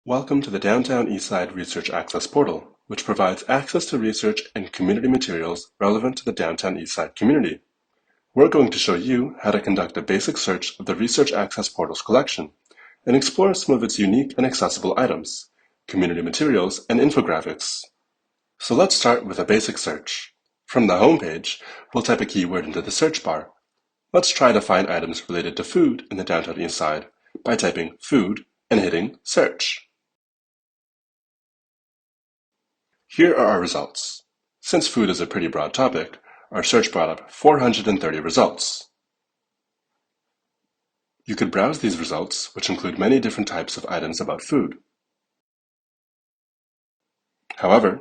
Welcome to the Downtown Eastside Research Access Portal, which provides access to research and community materials relevant to the Downtown Eastside community. We're going to show you how to conduct a basic search of the Research Access Portal's collection and explore some of its unique and accessible items, community materials, and infographics. So let's start with a basic search. From the homepage, we'll type a keyword into the search bar. Let's try to find items related to food in the Downtown Eastside by typing food and hitting search. Here are our results. Since food is a pretty broad topic, our search brought up 430 results. You could browse these results, which include many different types of items about food. However,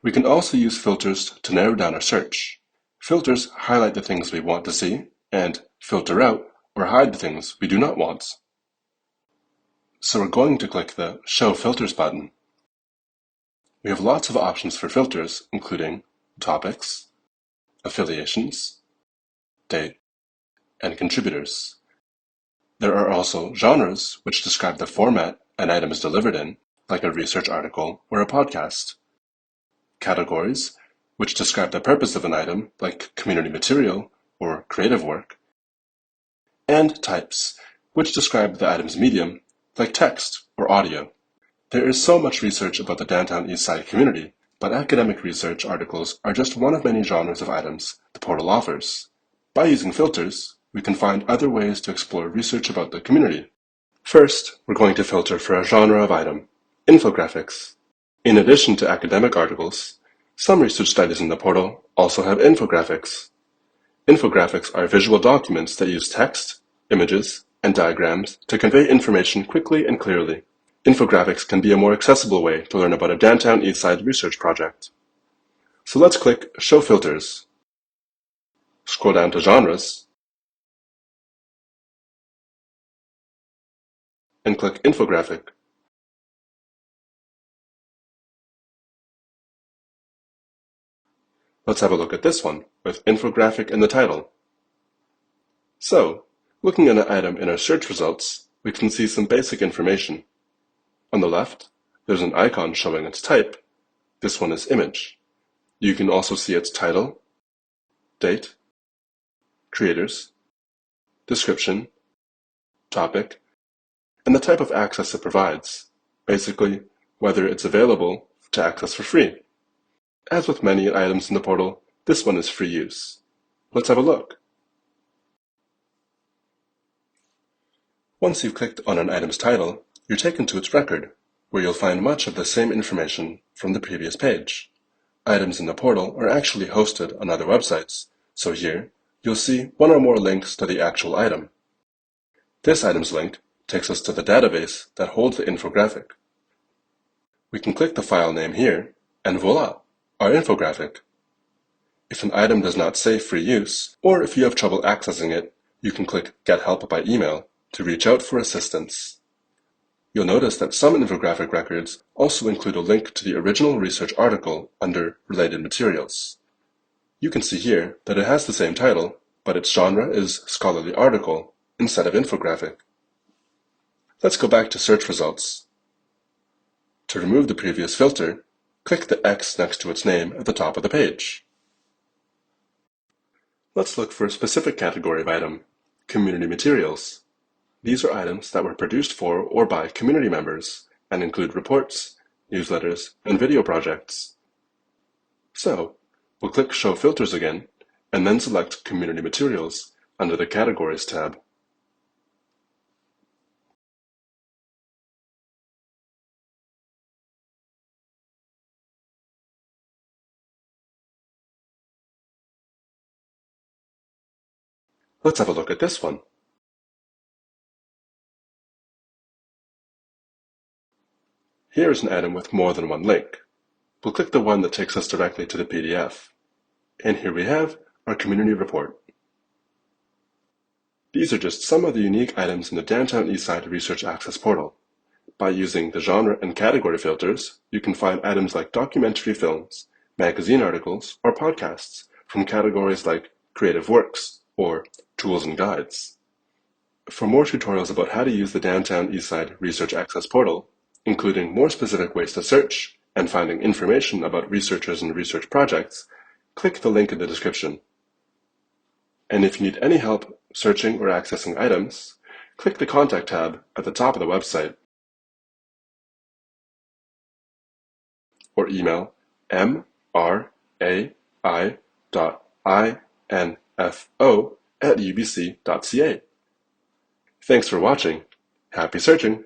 we can also use filters to narrow down our search. Filters highlight the things we want to see and filter out or hide the things we do not want. So we're going to click the Show Filters button. We have lots of options for filters, including topics, affiliations, date, and contributors. There are also genres, which describe the format an item is delivered in, like a research article or a podcast. Categories, which describe the purpose of an item, like community material or creative work. And types, which describe the item's medium, like text or audio. There is so much research about the Downtown Eastside community, but academic research articles are just one of many genres of items the portal offers. By using filters, we can find other ways to explore research about the community. First, we're going to filter for a genre of item, infographics. In addition to academic articles, some research studies in the portal also have infographics. Infographics are visual documents that use text, images, and diagrams to convey information quickly and clearly. Infographics can be a more accessible way to learn about a Downtown Eastside research project. So let's click Show Filters. Scroll down to Genres and click Infographic. Let's have a look at this one with infographic in the title. So, looking at an item in our search results, we can see some basic information. On the left, there's an icon showing its type. This one is image. You can also see its title, date, creators, description, topic, and the type of access it provides, basically whether it's available to access for free. As with many items in the portal, this one is free use. Let's have a look. Once you've clicked on an item's title, you're taken to its record, where you'll find much of the same information from the previous page. Items in the portal are actually hosted on other websites, so here you'll see one or more links to the actual item. This item's link takes us to the database that holds the infographic. We can click the file name here, and voila, our infographic. If an item does not say free use, or if you have trouble accessing it, you can click Get Help by email to reach out for assistance. You'll notice that some infographic records also include a link to the original research article under Related Materials. You can see here that it has the same title, but its genre is Scholarly Article instead of infographic. Let's go back to search results. To remove the previous filter, click the X next to its name at the top of the page. Let's look for a specific category of item, community materials. These are items that were produced for or by community members and include reports, newsletters, and video projects. So, we'll click Show Filters again, and then select Community Materials under the Categories tab. Let's have a look at this one. Here is an item with more than one link. We'll click the one that takes us directly to the PDF. And here we have our community report. These are just some of the unique items in the Downtown Eastside Research Access Portal. By using the genre and category filters, you can find items like documentary films, magazine articles, or podcasts from categories like creative works or tools and guides. For more tutorials about how to use the Downtown Eastside Research Access Portal, including more specific ways to search and finding information about researchers and research projects, click the link in the description. And if you need any help searching or accessing items, click the Contact tab at the top of the website, or email mrai.info@ubc.ca. Thanks for watching. Happy searching!